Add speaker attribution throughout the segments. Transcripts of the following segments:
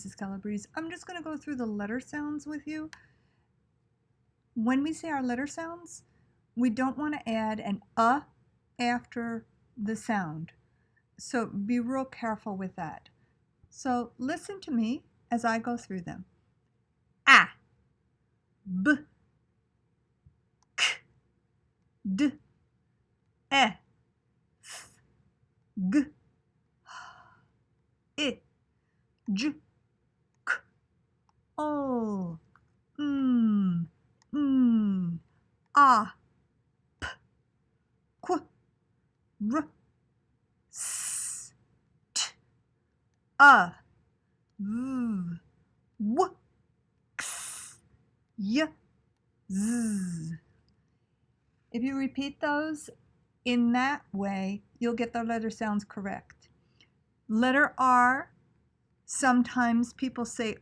Speaker 1: Mrs. Calabrese. I'm just going to go through the letter sounds with you. When we say our letter sounds, we don't want to add an after the sound. So be real careful with that. So listen to me as I go through them. A, b, k, d, e, f, g, I, j, k, o, a, p, q, r, s, t, a, v, w, x, y, z. If you repeat those in that way, you'll get the letter sounds correct. Letter R, sometimes people say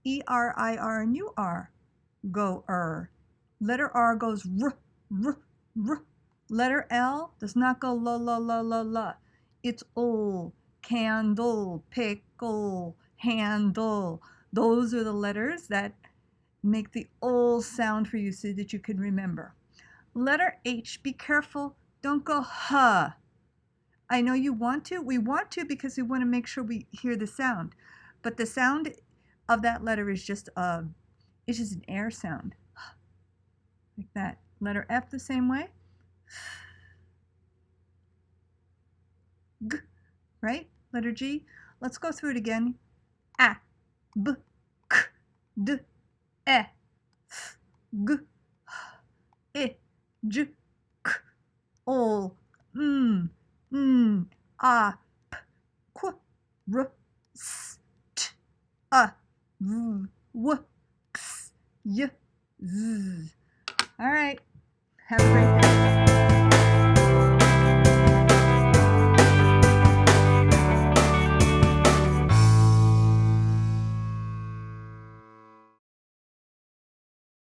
Speaker 1: E-R-I-R, and you are go Letter R goes r, r, r. Letter L does not go la, la, la, la, la. It's ol, candle, pickle, handle. Those are the letters that make the ol sound for you so that you can remember. Letter H, be careful, don't go huh. I know you want to. We want to because we want to make sure we hear the sound. But the sound of that letter is just it's just an air sound. Like that. Letter F the same way. G, right? Letter G. Let's go through it again. A, b, k, d, e, f, g, I, j, k, ol, a, p, q, r, s, t, a, v, w, x, y, z. All right. Have a great day.